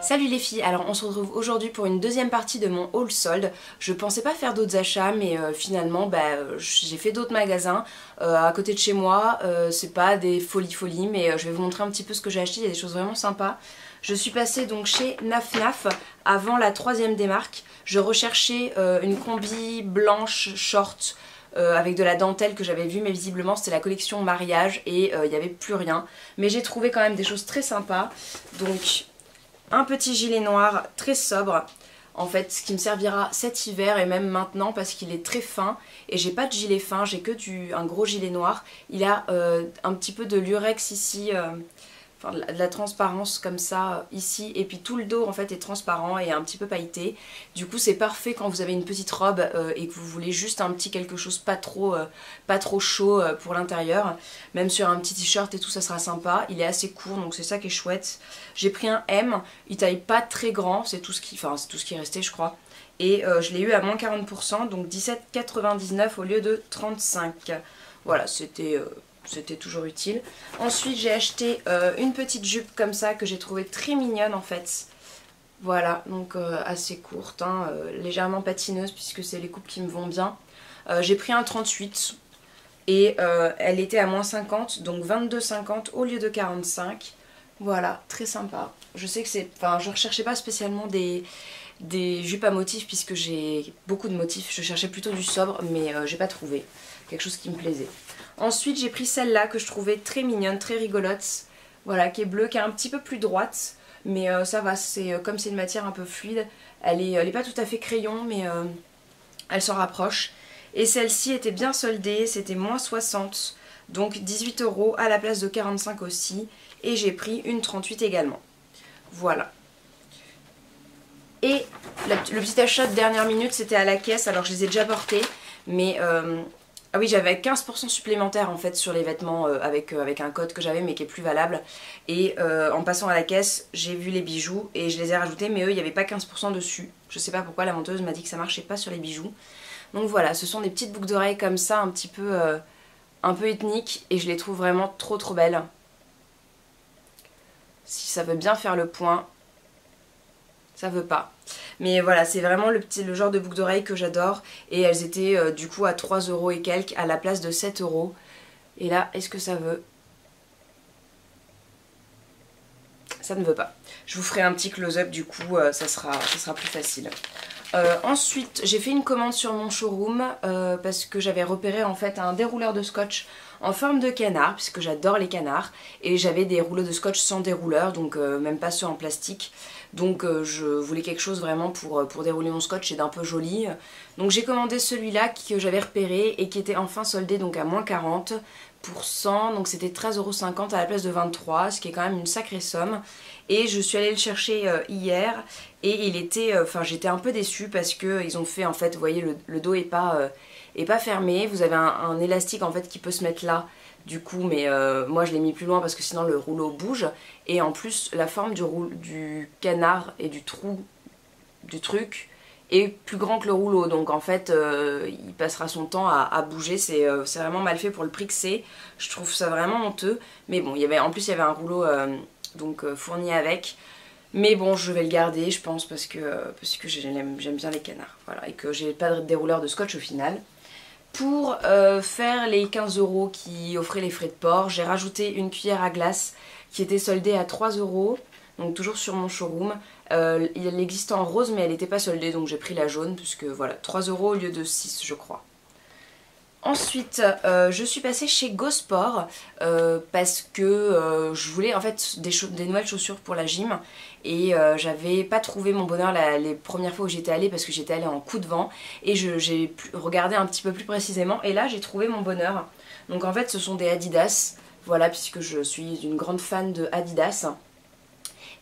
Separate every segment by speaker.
Speaker 1: Salut les filles, alors on se retrouve aujourd'hui pour une deuxième partie de mon haul solde. Je pensais pas faire d'autres achats mais finalement j'ai fait d'autres magasins à côté de chez moi. C'est pas des folies mais je vais vous montrer un petit peu ce que j'ai acheté, il y a des choses vraiment sympas. Je suis passée donc chez Naf Naf avant la troisième des marques. Je recherchais une combi blanche short avec de la dentelle que j'avais vue, mais visiblement c'était la collection mariage et il n'y avait plus rien. Mais j'ai trouvé quand même des choses très sympas. Donc un petit gilet noir très sobre, en fait, ce qui me servira cet hiver et même maintenant parce qu'il est très fin. Et j'ai pas de gilet fin, j'ai que un gros gilet noir. Il a un petit peu de lurex ici, enfin de la transparence comme ça ici. Et puis tout le dos en fait est transparent et un petit peu pailleté. Du coup c'est parfait quand vous avez une petite robe et que vous voulez juste un petit quelque chose pas trop chaud pour l'intérieur. Même sur un petit t-shirt et tout ça sera sympa. Il est assez court donc c'est ça qui est chouette. J'ai pris un M, il taille pas très grand, c'est tout ce qui est resté je crois. Et je l'ai eu à moins 40%, donc 17,99 au lieu de 35. Voilà, c'était toujours utile. Ensuite j'ai acheté une petite jupe comme ça que j'ai trouvée très mignonne en fait. Voilà, donc assez courte, hein, légèrement patineuse puisque c'est les coupes qui me vont bien. J'ai pris un 38 et elle était à moins 50, donc 22,50 au lieu de 45. Voilà, très sympa. Je sais que c'est... Enfin, je recherchais pas spécialement des jupes à motifs puisque j'ai beaucoup de motifs. Je cherchais plutôt du sobre mais j'ai pas trouvé quelque chose qui me plaisait. Ensuite j'ai pris celle-là que je trouvais très mignonne, très rigolote. Voilà, qui est bleue, qui est un petit peu plus droite. Mais ça va, comme c'est une matière un peu fluide. Elle est pas tout à fait crayon mais elle s'en rapproche. Et celle-ci était bien soldée, c'était moins 60. Donc 18 € à la place de 45 aussi. Et j'ai pris une 38 également. Voilà. Et le petit achat de dernière minute, c'était à la caisse. Alors je les ai déjà portés. Mais ah oui, j'avais 15% supplémentaire en fait sur les vêtements avec un code que j'avais mais qui est plus valable. Et en passant à la caisse, j'ai vu les bijoux et je les ai rajoutés. Mais eux, il n'y avait pas 15% dessus. Je sais pas pourquoi, la menteuse m'a dit que ça marchait pas sur les bijoux. Donc voilà, ce sont des petites boucles d'oreilles comme ça, un peu ethniques. Et je les trouve vraiment trop belles. Si ça veut bien faire le point, ça veut pas. Mais voilà, c'est vraiment le genre de boucle d'oreille que j'adore. Et elles étaient du coup à 3 € et quelques à la place de 7 €. Et là, est-ce que ça veut? Ça ne veut pas. Je vous ferai un petit close-up du coup, ça sera plus facile. Ensuite, j'ai fait une commande sur mon showroom parce que j'avais repéré en fait un dérouleur de scotch en forme de canard, puisque j'adore les canards, et j'avais des rouleaux de scotch sans dérouleur, donc même pas ceux en plastique. Donc je voulais quelque chose vraiment pour dérouler mon scotch et d'un peu joli. Donc j'ai commandé celui-là que j'avais repéré et qui était enfin soldé donc à moins 40%, donc c'était 13,50 € à la place de 23, ce qui est quand même une sacrée somme. Et je suis allée le chercher hier et il était, j'étais un peu déçue parce que ils ont fait en fait, vous voyez le dos est pas fermé, vous avez un élastique en fait qui peut se mettre là du coup, mais moi je l'ai mis plus loin parce que sinon le rouleau bouge. Et en plus la forme du canard et du trou du truc est plus grand que le rouleau, donc en fait il passera son temps à bouger. C'est vraiment mal fait pour le prix que c'est. Je trouve ça vraiment honteux, mais bon, en plus il y avait un rouleau fourni avec. Mais bon, je vais le garder je pense parce que j'aime bien les canards, voilà, et que j'ai pas de dérouleur de scotch au final. Pour faire les 15 € qui offraient les frais de port, j'ai rajouté une cuillère à glace qui était soldée à 3 €, donc toujours sur mon showroom. Il existe en rose mais elle n'était pas soldée, donc j'ai pris la jaune, puisque voilà, 3 € au lieu de 6 je crois. Ensuite, je suis passée chez Gosport parce que je voulais en fait des nouvelles chaussures pour la gym. Et j'avais pas trouvé mon bonheur les premières fois où j'étais allée parce que j'étais allée en coup de vent. Et j'ai regardé un petit peu plus précisément et là j'ai trouvé mon bonheur. Donc en fait ce sont des Adidas, voilà, puisque je suis une grande fan de Adidas.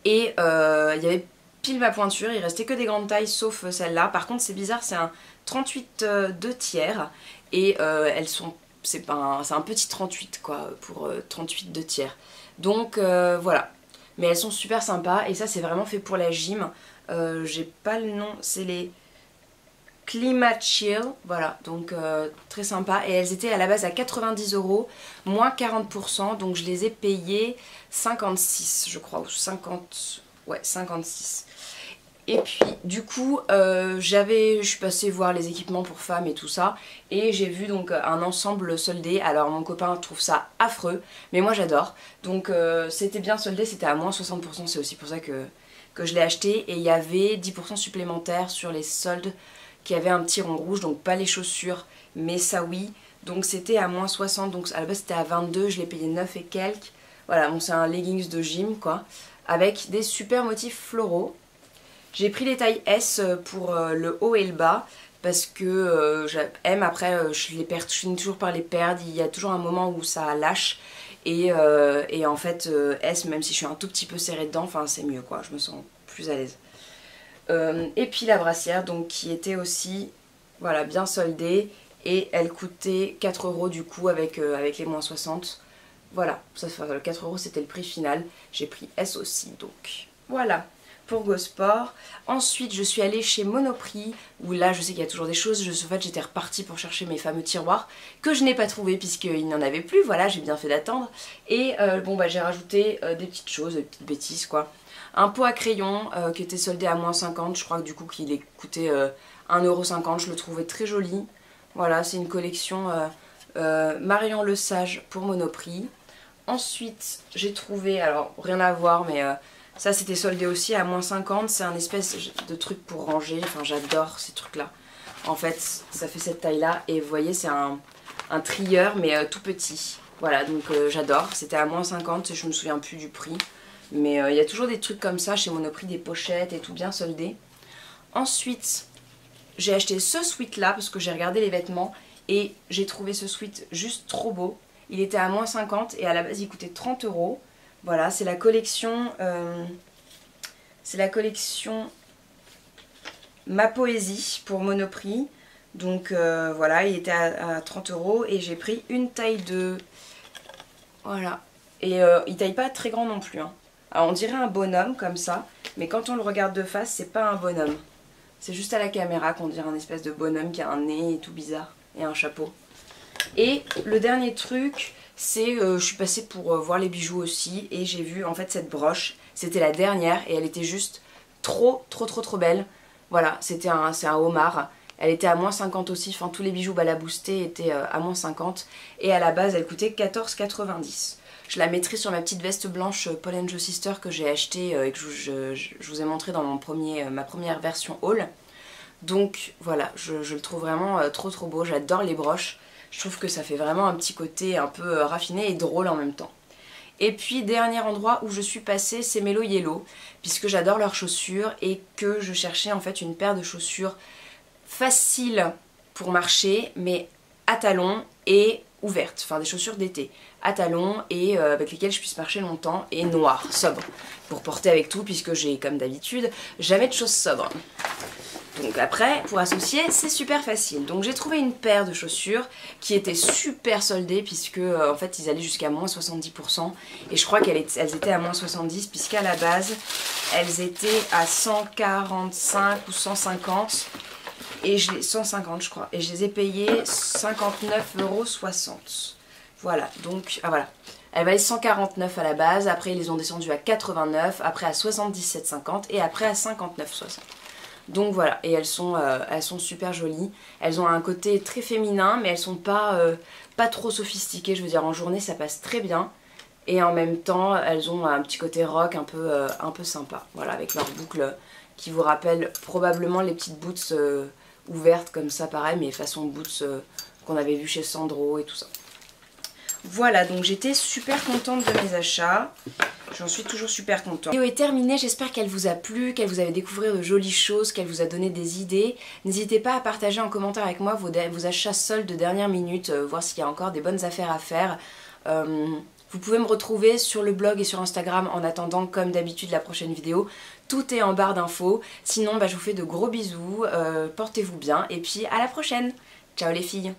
Speaker 1: Et il y avait pile ma pointure, il restait que des grandes tailles sauf celle-là. Par contre c'est bizarre, c'est un 38 2 tiers. Et c'est un petit 38 quoi, pour 38 2 tiers. Donc voilà. Mais elles sont super sympas et ça c'est vraiment fait pour la gym. J'ai pas le nom, c'est les Climat Chill, voilà, donc très sympa. Et elles étaient à la base à 90 €, moins 40%, donc je les ai payées 56 je crois, ou 50... Ouais, 56. Et puis du coup je suis passée voir les équipements pour femmes et tout ça, et j'ai vu donc un ensemble soldé. Alors mon copain trouve ça affreux, mais moi j'adore. Donc c'était bien soldé, c'était à moins 60%, c'est aussi pour ça que je l'ai acheté. Et il y avait 10% supplémentaires sur les soldes qui avaient un petit rond rouge, donc pas les chaussures mais ça oui. Donc c'était à moins 60, donc à la base c'était à 22, je l'ai payé 9 et quelques. Voilà, bon c'est un leggings de gym quoi, avec des super motifs floraux. J'ai pris les tailles S pour le haut et le bas parce que M après je finis toujours par les perdre, il y a toujours un moment où ça lâche et en fait S, même si je suis un tout petit peu serrée dedans, enfin c'est mieux quoi, je me sens plus à l'aise. Et puis la brassière donc qui était aussi voilà, bien soldée, et elle coûtait 4 € du coup avec les moins 60. Voilà, ça, 4 € c'était le prix final, j'ai pris S aussi donc voilà pour Gosport. Ensuite je suis allée chez Monoprix, où là je sais qu'il y a toujours des choses. En fait j'étais repartie pour chercher mes fameux tiroirs que je n'ai pas trouvé puisqu'il n'y en avait plus. Voilà, j'ai bien fait d'attendre. Et bon bah j'ai rajouté des petites choses, des petites bêtises quoi. Un pot à crayon qui était soldé à moins 50, je crois que du coup qu'il est coûté 1,50 €, je le trouvais très joli. Voilà, c'est une collection Marion Le Sage pour Monoprix. Ensuite j'ai trouvé, alors rien à voir mais ça c'était soldé aussi à moins 50, c'est un espèce de truc pour ranger, enfin j'adore ces trucs là. En fait ça fait cette taille là et vous voyez c'est un trieur mais tout petit. Voilà donc j'adore, c'était à moins 50, je me souviens plus du prix. Mais il y a toujours des trucs comme ça chez Monoprix, des pochettes et tout bien soldé. Ensuite j'ai acheté ce sweat là parce que j'ai regardé les vêtements et j'ai trouvé ce sweat juste trop beau. Il était à moins 50 et à la base il coûtait 30 €. Voilà, c'est la collection Ma Poésie pour Monoprix. Donc voilà, il était à 30 € et j'ai pris une taille 2. Voilà. Et il taille pas très grand non plus. Hein. Alors on dirait un bonhomme comme ça, mais quand on le regarde de face, c'est pas un bonhomme. C'est juste à la caméra qu'on dirait un espèce de bonhomme qui a un nez et tout bizarre et un chapeau. Et le dernier truc, c'est je suis passée pour voir les bijoux aussi et j'ai vu en fait cette broche. C'était la dernière et elle était juste trop belle. Voilà, c'est un homard. Elle était à moins 50 aussi, enfin tous les bijoux Balaboosté étaient à moins 50 et à la base elle coûtait 14,90 €. Je la mettrai sur ma petite veste blanche Paul & Joe Sister que j'ai achetée et que je vous ai montré dans ma première version haul. Donc voilà, je le trouve vraiment trop beau, j'adore les broches. Je trouve que ça fait vraiment un petit côté un peu raffiné et drôle en même temps. Et puis dernier endroit où je suis passée, c'est Mellow Yellow, puisque j'adore leurs chaussures et que je cherchais en fait une paire de chaussures faciles pour marcher, mais à talons et ouvertes, enfin des chaussures d'été, à talons et avec lesquelles je puisse marcher longtemps, et noires, sobres, pour porter avec tout, puisque j'ai comme d'habitude jamais de choses sobres. Donc après, pour associer, c'est super facile. Donc j'ai trouvé une paire de chaussures qui était super soldée puisque en fait ils allaient jusqu'à moins 70%. Et je crois qu'elles étaient à moins 70 puisqu'à la base, elles étaient à 145 ou 150. Et 150 je crois. Et je les ai payées 59,60 €. Voilà, donc, ah voilà. Elles valaient 149 à la base, après ils les ont descendues à 89, après à 77,50 et après à 59,60. Donc voilà, et elles sont super jolies. Elles ont un côté très féminin, mais elles sont pas trop sophistiquées. Je veux dire, en journée, ça passe très bien. Et en même temps, elles ont un petit côté rock un peu sympa. Voilà, avec leurs boucles qui vous rappellent probablement les petites boots ouvertes comme ça, pareil, mais façon boots qu'on avait vu chez Sandro et tout ça. Voilà, donc j'étais super contente de mes achats. J'en suis toujours super contente. La vidéo est terminée, j'espère qu'elle vous a plu, qu'elle vous a fait découvrir de jolies choses, qu'elle vous a donné des idées. N'hésitez pas à partager en commentaire avec moi vos achats soldes de dernière minute, voir s'il y a encore des bonnes affaires à faire. Vous pouvez me retrouver sur le blog et sur Instagram en attendant, comme d'habitude, la prochaine vidéo. Tout est en barre d'infos. Sinon, je vous fais de gros bisous, portez-vous bien et puis à la prochaine. Ciao les filles!